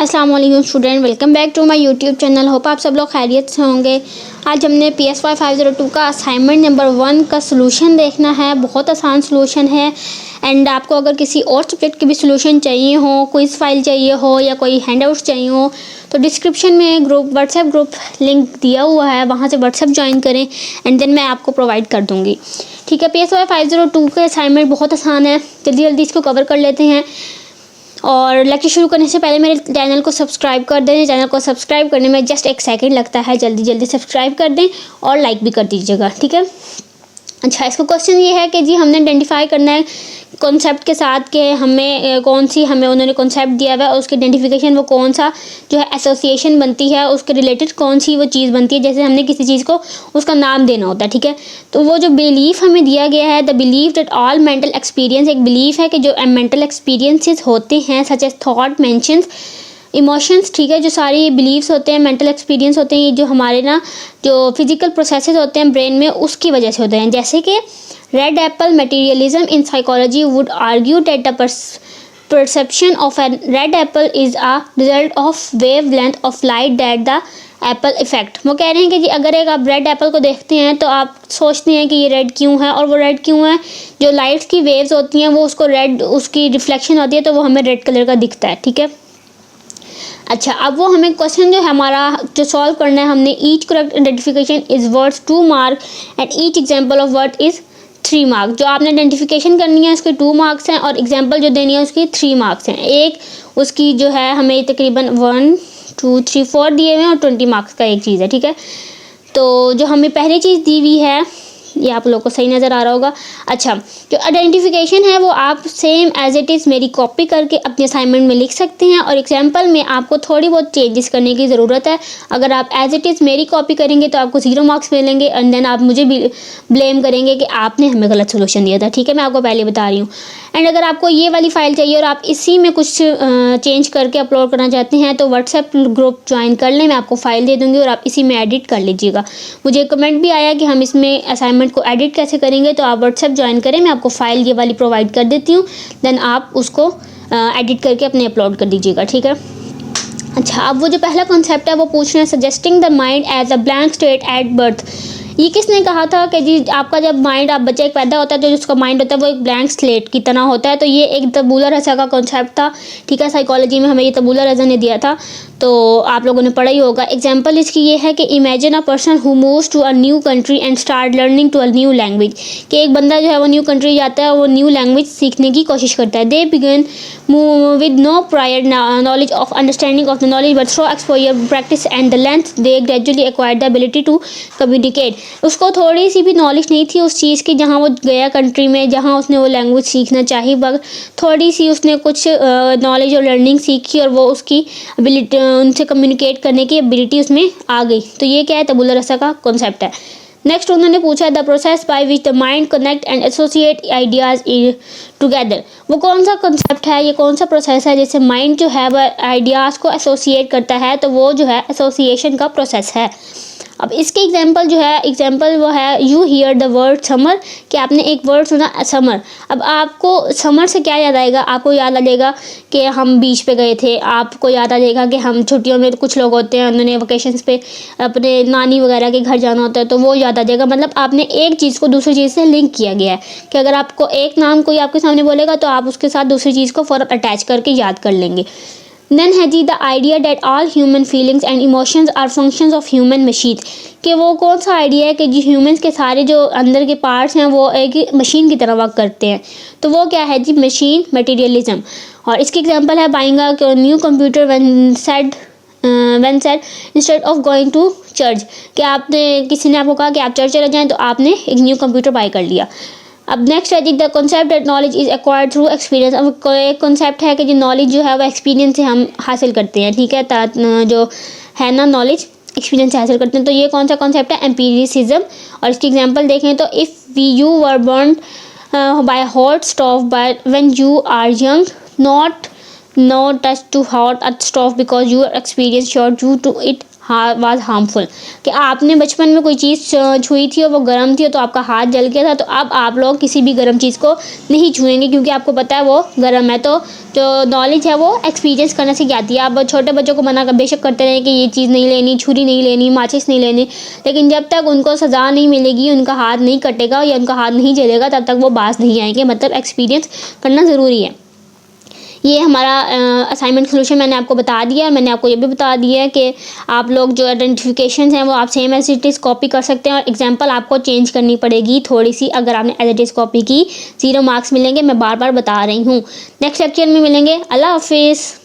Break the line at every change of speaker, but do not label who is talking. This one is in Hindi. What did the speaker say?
अस्सलाम वालेकुम student, welcome back to my YouTube channel. Hope आप सब लोग खैरियत से होंगे। आज हमने PSY 502 का असाइनमेंट नंबर 1 का सलूशन देखना है। बहुत आसान सलूशन है एंड आपको अगर किसी और सब्जेक्ट के भी सलूशन चाहिए हो, क्विज़ फाइल चाहिए हो या कोई हैंडआउट्स चाहिए हो तो डिस्क्रिप्शन में व्हाट्सएप ग्रुप लिंक दिया हुआ है, वहाँ से व्हाट्सएप ज्वाइन करें एंड देन मैं आपको प्रोवाइड कर दूँगी। ठीक है, PSY 502 का असाइनमेंट बहुत आसान है, जल्दी जल्दी इसको कवर कर लेते हैं। और लेक्चर शुरू करने से पहले मेरे चैनल को सब्सक्राइब कर दें। चैनल को सब्सक्राइब करने में जस्ट 1 सेकंड लगता है, जल्दी जल्दी सब्सक्राइब कर दें और लाइक भी कर दीजिएगा। ठीक है, अच्छा, इसका क्वेश्चन ये है कि जी हमने आइडेंटिफाई करना है कॉन्सेप्ट के साथ कि हमें कौन सी हमें उन्होंने कॉन्सेप्ट दिया हुआ है और उसकी आइडेंटिफिकेशन वो कौन सा जो है एसोसिएशन बनती है, उसके रिलेटेड कौन सी वो चीज़ बनती है। जैसे हमने किसी चीज़ को उसका नाम देना होता है। ठीक है, तो वो जो बिलीफ हमें दिया गया है, the believe that all mental experience, एक बिलीफ है कि जो मेंटल एक्सपीरियंसेस होते हैं such as thought, mentions, emotions, ठीक है, जो सारी बिलीव्स होते हैं, मेंटल एक्सपीरियंस होते हैं, ये जो हमारे ना जो फिजिकल प्रोसेसेस होते हैं ब्रेन में उसकी वजह से होते हैं। जैसे कि red Apple materialism in psychology would argue that the perception of a red apple is a result of wavelength of light that the Apple effect. वो कह रहे हैं कि जी अगर एक आप रेड एप्पल को देखते हैं तो आप सोचते हैं कि ये रेड क्यों है, और वो रेड क्यों है, जो लाइट्स की वेव्स होती हैं वो उसको रेड, उसकी रिफ्लेक्शन होती है तो वो हमें रेड कलर का दिखता है। ठीक है, अच्छा, अब वो हमें क्वेश्चन जो है हमारा जो सॉल्व करना है, हमने each correct identification is worth 2 mark and each example of word is 3 mark. जो आपने आइडेंटिफिकेशन करनी है उसके 2 मार्क्स हैं और एग्जाम्पल जो देनी है उसकी 3 मार्क्स हैं। एक उसकी जो है हमें तकरीबन 1 2 3 4 दिए हुए हैं और 20 मार्क्स का एक चीज़ है। ठीक है, तो जो हमें पहली चीज़ दी हुई है ये आप लोग को सही नज़र आ रहा होगा। अच्छा, जो आइडेंटिफिकेशन है वो आप सेम एज इट इज़ मेरी कॉपी करके अपने असाइनमेंट में लिख सकते हैं और एग्जाम्पल में आपको थोड़ी बहुत चेंजेस करने की ज़रूरत है। अगर आप एज इट इज़ मेरी कॉपी करेंगे तो आपको 0 मार्क्स मिलेंगे एंड देन आप मुझे भी ब्लेम करेंगे कि आपने हमें गलत सोल्यूशन दिया था। ठीक है, मैं आपको पहले बता रही हूँ। एंड अगर आपको ये वाली फ़ाइल चाहिए और आप इसी में कुछ चेंज करके अपलोड करना चाहते हैं तो व्हाट्सएप ग्रुप ज्वाइन कर लें, मैं आपको फ़ाइल दे दूँगी और आप इसी में एडिट कर लीजिएगा। मुझे कमेंट भी आया कि हम इसमें असाइनमेंट को एडिट कैसे करेंगे, तो आप व्हाट्सएप ज्वाइन करें, मैं आपको फ़ाइल ये वाली प्रोवाइड कर देती हूँ, देन आप उसको एडिट करके अपने अपलोड कर दीजिएगा। ठीक है, अच्छा, अब वो जो पहला कॉन्सेप्ट है वो पूछ रहे हैं suggesting the mind as a blank state at birth. ये किसने कहा था कि जी आपका जब माइंड, आप बच्चे पैदा होता है तो जिसका माइंड होता है वो एक ब्लैंक स्लेट की तरह होता है। तो ये एक तबूला रसा का कॉन्सेप्ट था। ठीक है, साइकोलॉजी में हमें ये तबूला रसा ने दिया था, तो आप लोगों ने पढ़ा ही होगा। एग्जाम्पल इसकी ये है कि imagine a person who moves to a new country and start learning to a new language, कि एक बंदा जो है वो न्यू कंट्री जाता है, वो न्यू लैंग्वेज सीखने की कोशिश करता है। They begin with no prior knowledge of understanding of the knowledge but through exposure practice and the length they gradually acquire the ability to communicate. उसको थोड़ी सी भी नॉलेज नहीं थी उस चीज़ की जहाँ वो गया कंट्री में, जहाँ उसने वो लैंग्वेज सीखना चाहिए, बस थोड़ी सी उसने कुछ नॉलेज और लर्निंग सीखी और वो उसकी एबिलिटी, उनसे कम्युनिकेट करने की एबिलिटी उसमें आ गई। तो ये क्या है, तबूला रसा का कॉन्सेप्ट है। नेक्स्ट उन्होंने पूछा the process by which the mind connect and associate ideas together. वो कौन सा कॉन्सेप्ट है, ये कौन सा प्रोसेस है जैसे माइंड जो है वह आइडियाज़ को एसोसिएट करता है, तो वो जो है एसोसिएशन का प्रोसेस है। अब इसके एग्जाम्पल जो है, एग्जाम्पल वो है you here the word summer, कि आपने एक वर्ड सुना समर। अब आपको समर से क्या याद आएगा, आपको याद आ जाएगा कि हम बीच पे गए थे, आपको याद आ जाएगा कि हम छुट्टियों में, कुछ लोग होते हैं उन्होंने वेकेशंस पे अपने नानी वगैरह के घर जाना होता है तो वो याद आ जाएगा। मतलब आपने एक चीज़ को दूसरी चीज़ से लिंक किया गया है कि अगर आपको एक नाम कोई आपके सामने बोलेगा तो आप उसके साथ दूसरी चीज़ को फ़ौरन अटैच करके याद कर लेंगे। देन है जी the idea that all human feelings and emotions are functions of human machine, कि वो कौन सा आइडिया है कि जो ह्यूमंस के सारे जो अंदर के पार्ट्स हैं वो एक मशीन की तरह वर्क करते हैं। तो वो क्या है जी, मशीन मटेरियलिज्म। और इसकी एग्जांपल है buying a new computer when said instead of going to church, कि आपने, किसी ने आपको कहा कि आप चर्च चले जाएँ तो आपने एक न्यू कंप्यूटर बाई कर लिया। अब नेक्स्ट है the concept that knowledge is acquired through experience. अब एक कॉन्सेप्ट है कि जो नॉलेज जो है वो एक्सपीरियंस से हम हासिल करते हैं। ठीक है, जो है ना नॉलेज एक्सपीरियंस से हासिल करते हैं। तो ये कौन सा कॉन्सेप्ट है, एम्पिरिसिज्म। और इसकी एग्जांपल देखें तो if you were burn by hot stove by when you are young, not no touch to hot a stove because your experience sure you to it was harmful, कि आपने बचपन में कोई चीज़ छुई थी और वो गर्म थी तो आपका हाथ जल गया था, तो अब आप लोग किसी भी गर्म चीज़ को नहीं छुएंगे क्योंकि आपको पता है वो गर्म है। तो जो नॉलेज है वो एक्सपीरियंस करने से आती है। आप छोटे बच्चों को मना कर बेशक करते रहें कि ये चीज़ नहीं लेनी, छुरी नहीं लेनी, माचिस नहीं लेनी, लेकिन जब तक उनको सज़ा नहीं मिलेगी, उनका हाथ नहीं कटेगा या उनका हाथ नहीं जलेगा, तब तक वो बाज नहीं आएंगे। मतलब एक्सपीरियंस करना ज़रूरी है। ये हमारा असाइनमेंट सोल्यूशन मैंने आपको बता दिया है। मैंने आपको ये भी बता दिया है कि आप लोग जो आइडेंटिफिकेशन हैं वो आप same as it is copy कर सकते हैं और एग्जांपल आपको चेंज करनी पड़ेगी थोड़ी सी। अगर आपने एज इट इज़ कॉपी की 0 मार्क्स मिलेंगे, मैं बार बार बता रही हूँ। नेक्स्ट लेक्चर में मिलेंगे। अल्लाह हाफिज़।